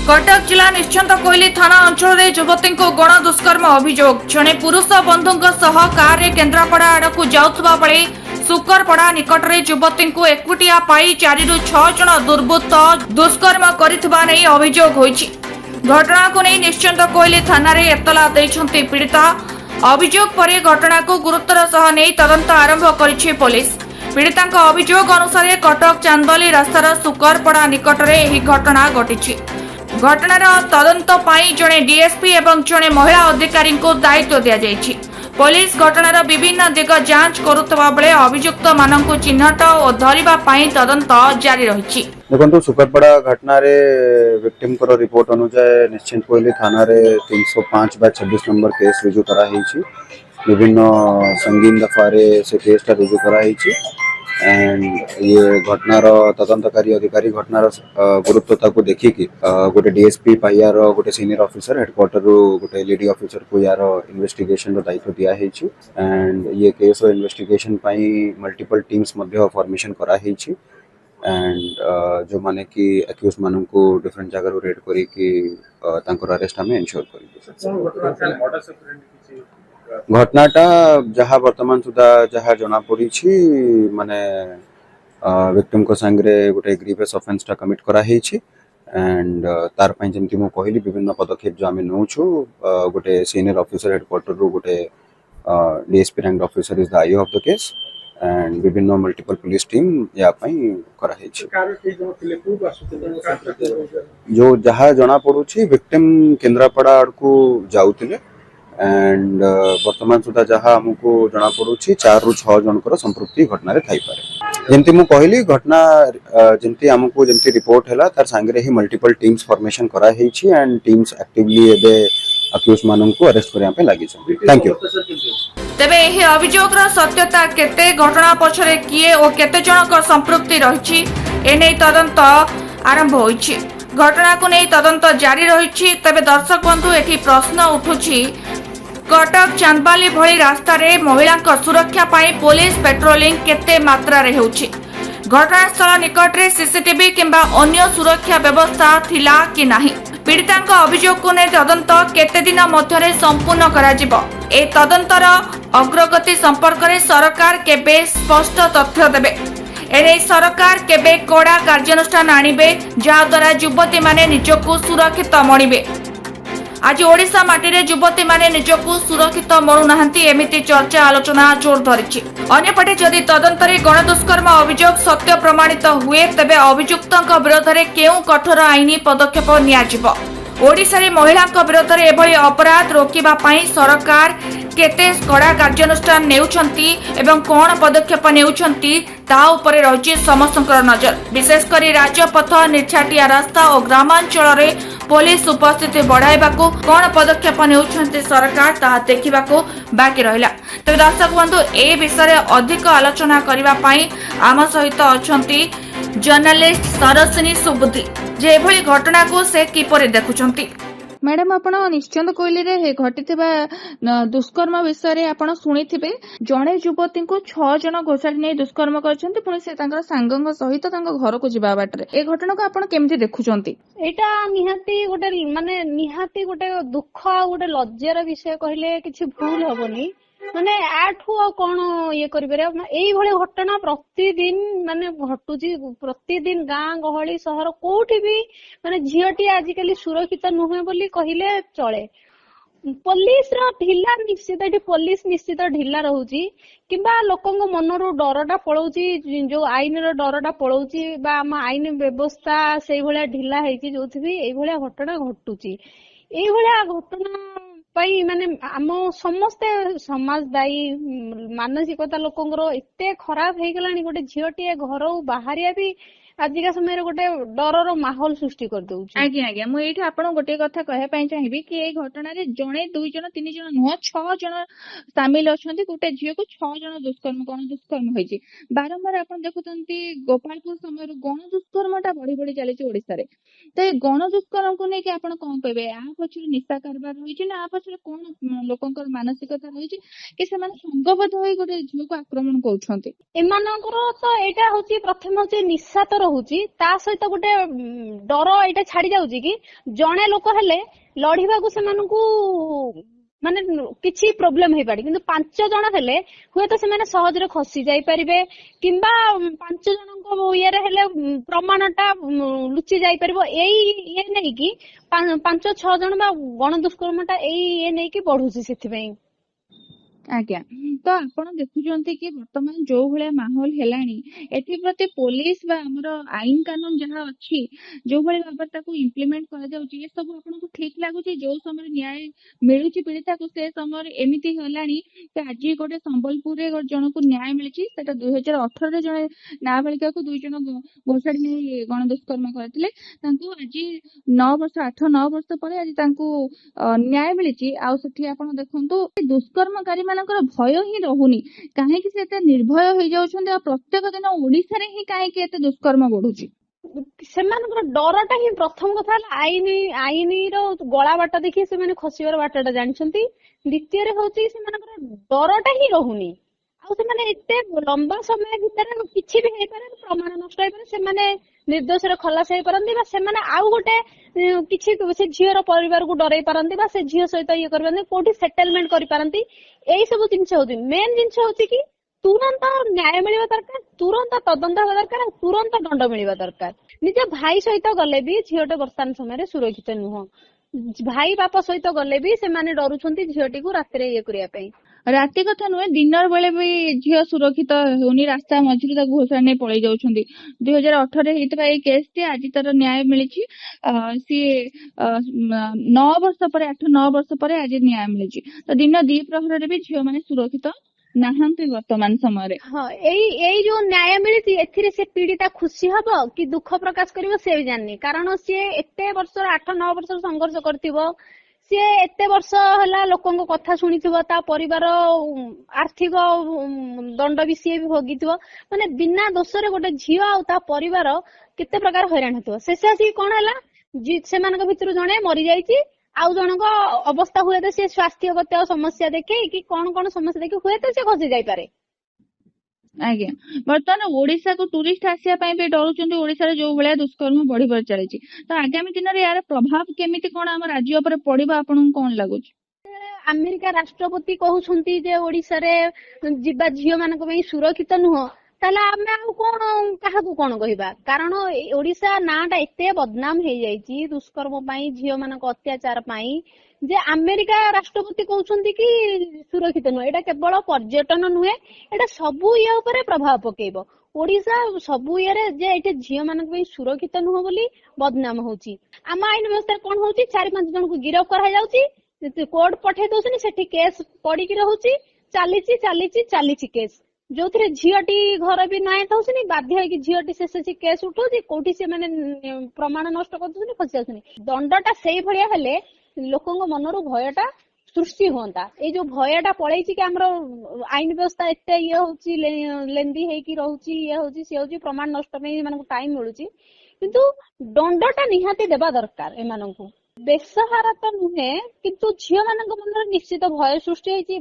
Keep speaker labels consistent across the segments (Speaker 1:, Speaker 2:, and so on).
Speaker 1: कटक जिला निश्चिंत कोइली थाना अंचल में युवती को गण दुष्कर्म अभियोग जड़े पुरुष बंधु कार केन्द्रापड़ा आड़ को जाउथबा बेले सुकरपड़ा निकट में युवती को एकुटिया पाई 4 ରୁ 6 जन दुर्बृत्त दुष्कर्म करिथिबा नै अभियोग होइछि। घटना को नहीं निश्चिंत कोइली थाना रे एतला दैछन्ति पीड़िता। अभियोग पर घटना को गुरुतर सह नहीं तदंत आरंभ करिछि पुलिस। पीड़िता अभियोग अनुसार कटक चांदली रास्तार सुकरपड़ा निकट में यह घटना घटी। घटनार तदंत पाई जड़े डीएसपी एवं जड़े महिला अधिकारी को दायित्व दिया जायछि। पुलिस घटनार विभिन्न दिग जांच करुवा बेले अभियुक्त मानक चिन्हट और धरिबा पाई तदंत जारी रही।
Speaker 2: देखो सुकरपड़ा घटना रे विक्टिम को रिपोर्ट अनुसार निश्चिंत कोइली थाना रे 305/26 नंबर केस रुजु करा हेछि। विभिन्न संगीन दफारे से केसटा रुजु करा हेछि एंड ये घटनार तदंतकारी अधिकारी घटनार गुरुत्वता को देखिकी गोटे डीएसपी पाइयार गोटे सीनियर ऑफिसर हेडक्वार्टर रू गोटे लेडी ऑफिसर को यार इन्वेस्टिगेशन रो दायित्व दिया हेछि एंड ये केस रो इन्वेस्टिगेशन पाई मल्टीपल टीम्स मध्य फॉर्मेशन करा हेछि एंड जो माने कि एक्यूज मानन को डिफरेंट जगह रो रेड करी कि तांकर अरेस्ट हमें एंश्योर करी। घटनाटा जहाँ वर्तमान सुधा जहाँ जना पड़ी माने विक्टिम को संगे गोटे ग्रीवियस ऑफेंस टा कमिट करा हेछि एंड तार पई जेमति मु कहली विभिन्न पदक्षेप जो आमे नउछु गोटे सीनियर ऑफिसर हेडक्वार्टर रू गोटे DSP rank officer is the I of the case and विभिन्न मल्टीपल पुलिस टीम या पई करा हेछि। जो जहाँ जना पड़ुछि विक्टिम केन्द्रापड़ा आड़कू जाउतिले एंड वर्तमान सुधा जहाँ हमको जना पड़ुछि 4 ରୁ 6 जनकर संपृक्ति घटना रे थाई पारे। जेमति मु कहली घटना जेमति हमको जेमति रिपोर्ट हैला तार संगे ही मल्टीपल टीम्स फॉर्मेशन करा हेछि एंड टीम्स एक्टिवली एबे अक्यूज मानन को अरेस्ट करिया पे लागि छै। Thank you.
Speaker 1: तेबे एही अभियोगरा सत्यता केते घटना पछरे किए ओ केते जनकर संपृक्ति रहिछि एनै तदंत आरंभ होइछि। घटना को नै तदंत जारी रहिछि। तबे दर्शक बंधु एठी प्रश्न उठुछि कटक चांदबाली भली रास्ता रे महिला सुरक्षा पाई पुलिस पेट्रोलिंग केते मात्रा रे होछि। घटनास्थल निकट रे सीसीटीवी किंबा अन्य सुरक्षा व्यवस्था थिला कि नाही। पीड़िता अभियोग को नै तदंत केते दिन मध्य संपूर्ण करा जिवो। ए तदंतर अग्रगति संपर्क में सरकार केबे स्पष्ट तथ्य देबे। एने सरकार केबे कड़ा कार्यानुष्ठान आनिबे जहाद्वारा युवती माने निजको सुरक्षित मणिबे। आज ओडिशा माटी रे युवती माने निजको सुरक्षित मरुनाहांती एमिति चर्चा आलोचना जोर धरिछि। अन्यपटे जदि तदंतरे गणदुष्कर्म अभियोग सत्य प्रमाणित हुए तेबे अभियुक्तक विरोध में केउ कठोर आईनी पदक्षेप नियाजिबो। ओडिशा रे महिला विरोध में एभली अपराध रोकिबा पई सरकार केते कड़ा कार्यानुष्ठान नेउछंती एवं कोन पदक्षेप नेउछंती ता उपरे रहिछि समस्तकर नजर। विशेषकर राजपथ निर्छाटिया रास्ता और ग्रामांचल रे पुलिस उपस्थिति बढ़ाइबाकू कोन पदक्षेप नेउछंती सरकार ताहा देखिबाकू बाकी रहिला। तबे दर्शक बंधु ए विषय अधिक आलोचना करिबा पई आम सहित अछंती जर्नलिस्ट सरसिनी सुबुद्धि जे एभली घटना को से किपरि देखुछंती।
Speaker 3: मैडम आपण निश्चिंत कोइली रे घटिथिबा दुष्कर्म विषय रे आपण सुनिथिबे जणे युवती को 6 जन घोषाड़ी नै दुष्कर्म करछंती पुणी से तांकर सांगंग सहित तांकर घर को जिबा बाटरे ए घटना को आपण केमति देखुछंती।
Speaker 4: एटा निहाती गोटे दुख गोटे लज्जार विषय कहले किछि भूल होबनी। माने आठू कौन ये करी घटना प्रतिदिन माने घटुची प्रतिदिन गाँ गहली सहर कोठी भी माने झीटी आजिकली सुरक्षित नुहे बोली कहले चले। पुलिस ढिला निश्चित पुलिस निश्चित ढिला रोची किंबा लोकंग मनरू डरटा पलाउची जो आईन रो डरटा पलाउची बा आम आईन व्यवस्था से भलिया ढिला हेची जोथि भी एई भलिया घटना घटुची। एई भलिया घटना माने आम समस्ते समाज दायी मानसिकता लोकंर एते खराब हो गलानी। गोटे झीटे घर बाहरिया भी आजिका समय गोटे डरर माहौल सृष्टि कर दउछि।
Speaker 3: आज्ञा आज्ञा मु एठी आपण गोटे कथा कहया पई चाहिबी कि ए घटना रे जणे 2 जन 3 जन नुह 6 जन शामिल अछंती। गोटे झियो को 6 जन दुष्कर्म होईछि। बारंबार आपण देखुतंती गोपालपुर समय गण दुष्कर्मटा बढ़ी बढ़ी चली ओडिसा रे। तो ए गण दुष्कर्म को नै कि आपण कोन कहबे आ पछरे निशा कारबार होईछि ना आ पछरे कोन लोकंकर मानसिकता होईछि कि से माने संगबद्ध होई गोटे झियो को आक्रमण करछंती।
Speaker 4: एमानकर तो एटा होछि प्रथम होछि निशा तो ରହୁଛି ତା ସହିତ ଗୋଟେ ଡର ଏଇଟା ଛାଡି ଯାଉଛି କି ଜଣେ ଲୋକ ହେଲେ ଲଢିବାକୁ ସେମାନଙ୍କୁ ମାନେ କିଛି ପ୍ରୋବ୍ଲେମ ହେଇପାରେ, କିନ୍ତୁ 5 ଜଣ ହେଲେ ହୁଏତ ସେମାନେ ସହଜରେ ଖସି ଯାଇପାରିବେ କିମ୍ବା 5 ଜଣଙ୍କ ଇଏରେ ହେଲେ ପ୍ରମାଣ ଟା ଲୁଚି ଯାଇପାରିବ। ଏଇ ଇଏ ନେଇକି 5-6 ଜଣ ବା ଗଣ ଦୁଷ୍କର୍ମ ଟା ଏଇ ଇଏ ନେଇକି ବଢୁଛି। ସେଥିପାଇଁ
Speaker 3: ଆଜ୍ଞା, ତ ଆପଣ ଦେଖୁଛନ୍ତି କି ବର୍ତ୍ତମାନ ଯୋଉ ଭଳିଆ ମାହୋଲ ହେଲାଣି, ଏଥିପ୍ରତି ପୋଲିସ ବା ଆମର ଆଇନ କାନୁନ ଯାହା ଅଛି ଯୋଉ ଭଳି ଭାବରେ ତାକୁ ଇମ୍ପ୍ଲିମେଣ୍ଟ କରାଯାଉଛି, ଏ ସବୁ ଆପଣଙ୍କୁ ଠିକ ଲାଗୁଛି? ଯୋଉ ସମୟରେ ନ୍ୟାୟ ମିଳୁଛି ପୀଡିତାକୁ ସେ ସମୟରେ ଏମିତି ହେଲାଣି ଯେ ଆଜି ଗୋଟେ ସମ୍ବଲପୁରରେ ଗୋଟେ ଜଣକୁ ନ୍ୟାୟ ମିଳିଛି, ସେଟା 2018ରେ ଜଣେ ନାବାଳିକାକୁ 2 ଜଣ ଘୋଷାଡ଼ି ନେଇ ଗଣ ଦୁଷ୍କର୍ମ କରିଥିଲେ। ତାଙ୍କୁ ଆଜି 8-9 ବର୍ଷ ପରେ ଆଜି ତାଙ୍କୁ ନ୍ୟାୟ ମିଳିଛି। ଆଉ ସେଠି ଆପଣ ଦେଖନ୍ତୁ ଦୁଷ୍କର୍ମକାରୀ ମାନଙ୍କର ଭୟ ହିଁ ରହୁନି, କାହିଁକି ସେ ଏତେ ନିର୍ଭୟ ହେଇଯାଉଛନ୍ତି ଆଉ ପ୍ରତ୍ୟେକ ଦିନ ଓଡିଶାରେ ହିଁ କାହିଁକି ଏତେ ଦୁଷ୍କର୍ମ ବଢୁଛି?
Speaker 4: ସେମାନଙ୍କର ଡରଟା ହିଁ ପ୍ରଥମ କଥା ହେଲା ଆଇନର ଗଳା ବାଟ ଦେଖି ସେମାନେ ଖସିବାର ବାଟଟା ଜାଣିଛନ୍ତି। ଦ୍ୱିତୀୟରେ ହଉଛି ସେମାନଙ୍କର ଡରଟା ହିଁ ରହୁନି। ଆଉ ସେମାନେ ଏତେ ଲମ୍ବା ସମୟ ଭିତରେ କିଛି ବି ହେଇପାରେ, ପ୍ରମାଣ ନଷ୍ଟ ହେଇପାରେ, ସେମାନେ ନିର୍ଦ୍ଦୋଷରେ ଖଲାସ ହେଇପାରନ୍ତି ବା ସେମାନେ ଆଉ ଗୋଟେ କିଛି ସେ ଝିଅର ପରିବାରକୁ ଡରେଇ ପାରନ୍ତି ବା ସେ ଝିଅ ସହିତ ଇଏ କରିପାରନ୍ତି, କୋଉଠି ସେଟେଲମେଣ୍ଟ କରିପାରନ୍ତି। ଏଇ ସବୁ ଜିନିଷ ହଉଛି ମେନ୍ ଜିନିଷ ହଉଛି କି ତୁରନ୍ତ ନ୍ୟାୟ ମିଳିବା ଦରକାର, ତୁରନ୍ତ ତଦନ୍ତ ହେବା ଦରକାର, ଆଉ ତୁରନ୍ତ ଦଣ୍ଡ ମିଳିବା ଦରକାର। ନିଜ ଭାଇ ସହିତ ଗଲେ ବି ଝିଅଟେ ବର୍ତ୍ତମାନ ସମୟରେ ସୁରକ୍ଷିତ ନୁହଁ। ଭାଇ ବାପ ସହିତ ଗଲେ ବି ସେମାନେ ଡରୁଛନ୍ତି ଝିଅଟିକୁ ରାତିରେ ଇଏ କରିବା ପାଇଁ।
Speaker 3: ରାତି କଥା ନୁହେଁ, ଦିନର ବେଳେ ବି ଝିଅ ସୁରକ୍ଷିତ ହେଉନି, ରାସ୍ତା ମଝିରେ ତାକୁ ଘୋଷାଡ଼ି ନେଇ ପଳେଇ ଯାଉଛନ୍ତି। 2018ରେ ହେଇଥିବା ଏଇ କେସଟି ଆଜି ତାର ନ୍ୟାୟ ମିଳିଛି। ସିଏ 9 ବର୍ଷ ପରେ 8-9 ବର୍ଷ ପରେ ଆଜି ନ୍ୟାୟ ମିଳିଛି। ତ ଦିନ 2 ପ୍ରହରରେ ବି ଝିଅ ମାନେ ସୁରକ୍ଷିତ ନାହାନ୍ତି ବର୍ତ୍ତମାନ ସମୟରେ।
Speaker 4: ହଁ, ଏଇ ଯୋଉ ନ୍ୟାୟ ମିଳିଛି ଏଥିରେ ସେ ପୀଡିତା ଖୁସି ହବ କି ଦୁଃଖ ପ୍ରକାଶ କରିବ ସେ ବି ଜାଣିନି। କାରଣ ସିଏ ଏତେ ବର୍ଷର 8-9 ବର୍ଷର ସଂଘର୍ଷ କରିଥିବ, ସିଏ ଏତେ ବର୍ଷ ହେଲା ଲୋକଙ୍କ କଥା ଶୁଣିଥିବ, ତା ପରିବାର ଆର୍ଥିକ ଦଣ୍ଡ ବି ସିଏ ବି ଭୋଗିଥିବ। ମାନେ ବିନା ଦୋଷରେ ଗୋଟେ ଝିଅ ଆଉ ତା ପରିବାର କେତେ ପ୍ରକାର ହଇରାଣ ହେଇଥିବ। ଶେଷ ଆସିକି କଣ ହେଲା, ସେମାନଙ୍କ ଭିତରୁ ଜଣେ ମରିଯାଇଛି, ଆଉ ଜଣଙ୍କ ଅବସ୍ଥା ହୁଏତ ସେ ସ୍ୱାସ୍ଥ୍ୟଗତ ସମସ୍ୟା ଦେଖି କି କଣ ସମସ୍ୟା ଦେଖି ହୁଏତ ସେ ଖସି ଯାଇପାରେ।
Speaker 3: ଆଜ୍ଞା, ବର୍ତ୍ତମାନ ଓଡିଶାକୁ ଟୁରିଷ୍ଟ ଆସିବା ପାଇଁ ବି ଡରୁଛନ୍ତି। ଓଡିଶାରେ ଯୋଉ ଭଳିଆ ଦୁଷ୍କର୍ମ ବଢି ବଢି ଚାଲିଛି, ତ ଆଗାମୀ ଦିନରେ ୟାର ପ୍ରଭାବ କେମିତି କଣ ଆମ ରାଜ୍ୟ ଉପରେ ପଡିବ ଆପଣଙ୍କୁ କଣ ଲାଗୁଛି?
Speaker 4: ଆମେରିକା ରାଷ୍ଟ୍ରପତି କହୁଛନ୍ତି ଯେ ଓଡିଶାରେ ଯିବା ଝିଅ ମାନଙ୍କ ପାଇଁ ସୁରକ୍ଷିତ ନୁହଁ, ତାହେଲେ ଆମେ ଆଉ କଣ କାହାକୁ କଣ କହିବା? କାରଣ ଓଡିଶା ନାଁଟା ଏତେ ବଦନାମ ହେଇଯାଇଛି ଦୁଷ୍କର୍ମ ପାଇଁ, ଝିଅ ମାନଙ୍କ ଅତ୍ୟାଚାର ପାଇଁ, ଯେ ଆମେରିକା ରାଷ୍ଟ୍ରପତି କହୁଛନ୍ତି କି ସୁରକ୍ଷିତ ନୁହେଁ। ଏଇଟା କେବଳ ପର୍ଯ୍ୟଟନ ନୁହେଁ, ଏଇଟା ସବୁ ଇଏ ଉପରେ ପ୍ରଭାବ ପକେଇବ। ଓଡିଶା ସବୁ ଇଏରେ ଯେ ଏଠି ଝିଅ ମାନଙ୍କ ପାଇଁ ସୁରକ୍ଷିତ ନୁହଁ ବୋଲି ବଦନାମ ହଉଛି। ଆମ ଆଇନ ବ୍ୟବସ୍ଥାରେ କଣ ହଉଛି, 4-5 ଜଣଙ୍କୁ ଗିରଫ କରାଯାଉଛି, କୋର୍ଟ ପଠେଇ ଦଉଛନ୍ତି, ସେଠି କେସ୍ ପଡିକି ରହୁଛି, ଚାଲିଛି କେସ୍, ଯୋଉଥିରେ ଝିଅଟି ଘର ବି ନାଇଁ ଥାଉଛନ୍ତି, ବାଧ୍ୟ ହେଇକି ଝିଅଟି ଶେଷ କେସ୍ ଉଠଉଛି, କୋଉଠି ସେମାନେ ପ୍ରମାଣ ନଷ୍ଟ କରିଦଉଛନ୍ତି, ଖସି ଯାଉଛନ୍ତି। ଦଣ୍ଡଟା ସେଇଭଳିଆ ହେଲେ ଲୋକଙ୍କ ମନରୁ ଭୟଟା ସୃଷ୍ଟି ହୁଅନ୍ତା। ଏଇ ଯୋଉ ଭୟଟା ପଳେଇଛି କି ଆମର ଆଇନ ବ୍ୟବସ୍ଥା ଏତେ ଇଏ ହଉଛି, ଲେନ୍ଦି ହେଇକି ରହୁଛି, ଇଏ ହଉଛି ସିଏ ହଉଛି, ପ୍ରମାଣ ନଷ୍ଟ ପାଇଁ ଏମାନଙ୍କୁ ଟାଇମ ମିଳୁଛି, କିନ୍ତୁ ଦଣ୍ଡଟା ନିହାତି ଦେବା ଦରକାର ଏମାନଙ୍କୁ। ବେସହାରା ତ ନୁହେଁ, କିନ୍ତୁ ଝିଅ ମାନଙ୍କ ମନରେ ନିଶ୍ଚିତ ଭୟ ସୃଷ୍ଟି ହେଇଛି।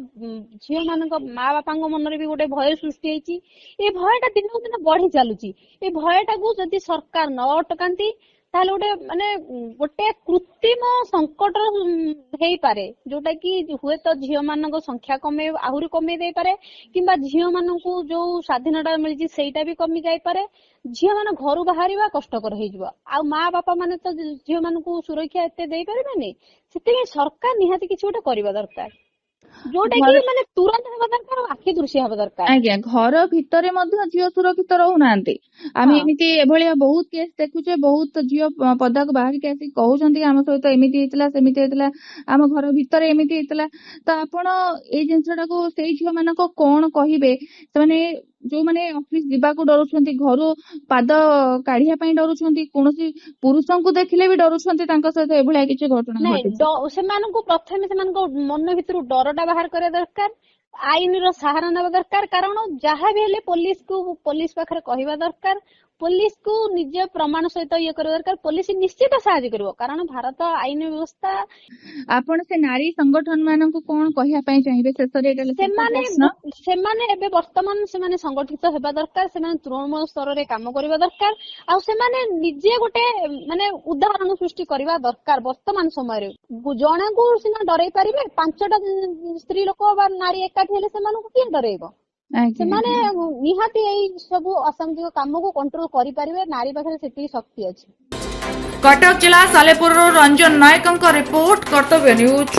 Speaker 4: ଝିଅ ମାନଙ୍କ ମା ବାପାଙ୍କ ମନରେ ବି ଗୋଟେ ଭୟ ସୃଷ୍ଟି ହେଇଛି। ଏ ଭୟଟା ଦିନକୁ ଦିନ ବଢି ଚାଲୁଛି। ଏ ଭୟଟାକୁ ଯଦି ସରକାର ନ ଅଟକାନ୍ତି ତାହେଲେ ଗୋଟେ କୃତ୍ରିମ ସଂକଟ ହେଇପାରେ, ଯୋଉଟା କି ହୁଏତ ଝିଅ ମାନଙ୍କ ସଂଖ୍ୟା ଆହୁରି କମେଇ ଦେଇପାରେ, କିମ୍ବା ଝିଅ ମାନଙ୍କୁ ଯୋଉ ସ୍ୱାଧୀନତା ମିଳିଛି ସେଇଟା ବି କମି ଯାଇପାରେ। ଝିଅ ମାନେ ଘରୁ ବାହାରିବା କଷ୍ଟକର ହେଇଯିବ, ଆଉ ମା ବାପା ମାନେ ତ ଝିଅ ମାନଙ୍କୁ ସୁରକ୍ଷା ଏତେ ଦେଇପାରିବେନି। ସେଥିପାଇଁ ସରକାର ନିହାତି କିଛି ଗୋଟେ କରିବା ଦରକାର, ଯୋଉଟା କି ମାନେ ତୁରନ୍ତ ହେବା ଦରକାର, ଆଖି ଦୃଶ୍ୟ ହେବା ଦରକାର।
Speaker 3: ଆଜ୍ଞା, ଘର ଭିତରେ ମଧ୍ୟ ଝିଅ ସୁରକ୍ଷିତ ରହୁନାହାନ୍ତି। ଆମେ ଏମିତି ଏଭଳିଆ ବହୁତ କେସ୍ ଦେଖୁଛେ, ବହୁତ ଝିଅ ପଦାକୁ ବାହାରିକି ଆସିକି କହୁଛନ୍ତି ଆମ ସହିତ ଏମିତି ହେଇଥିଲା, ସେମିତି ହେଇଥିଲା, ଆମ ଘର ଭିତରେ ଏମିତି ହେଇଥିଲା। ତ ଆପଣ ଏଇ ଜିନିଷଟାକୁ ସେଇ ଝିଅ ମାନଙ୍କ କଣ କହିବେ, ସେମାନେ ଯୋଉମାନେ ଅଫିସ ଯିବାକୁ ଡରୁଛନ୍ତି, ଘରୁ ପାଦ କାଢିବା ପାଇଁ ଡରୁଛନ୍ତି, କୌଣସି ପୁରୁଷଙ୍କୁ ଦେଖିଲେ ବି ଡରୁଛନ୍ତି, ତାଙ୍କ ସହିତ ଏଭଳିଆ କିଛି ଘଟଣା ଘଟିଛି?
Speaker 4: ସେମାନଙ୍କୁ ପ୍ରଥମେ ସେମାନଙ୍କ ମନ ଭିତରୁ ଡରଟା ବାହାର କରିବା ଦରକାର, ଆଇନର ସାହାରା ନେବା ଦରକାର। କାରଣ ଯାହା ବି ହେଲେ ପୋଲିସ ପାଖରେ କହିବା ଦରକାର, पुलिस को निज प्रमाण सहित ये करवा दरकार पुलिस निश्चित साहाय्य करिवो कारण भारत आईन व्यवस्था
Speaker 3: आपण से नारी संगठन मानक कोन कहिया पई चाहिबे शेषरे एटा
Speaker 4: सेमाने सेमाने एबे वर्तमान सेमाने संगठित हेबा दरकार सेमाने तृणमूल स्तर रे काम करबा दरकार आ सेमाने निजे गोटे माने उदाहरण सृष्टि करबा दरकार वर्तमान समय रे जणे को सिना डरै परिबे पांचटा स्त्री लोक बा नारी एकाठी हेले सेमानकु के डरैबो सेमाने निहाती एई सब असामाजिक काम को कंट्रोल करि परिबे नारी पाखरे सेती शक्ति अछि।
Speaker 1: कटक जिला सालेपुर रंजन नायक रिपोर्ट कर्तव्य न्यूज।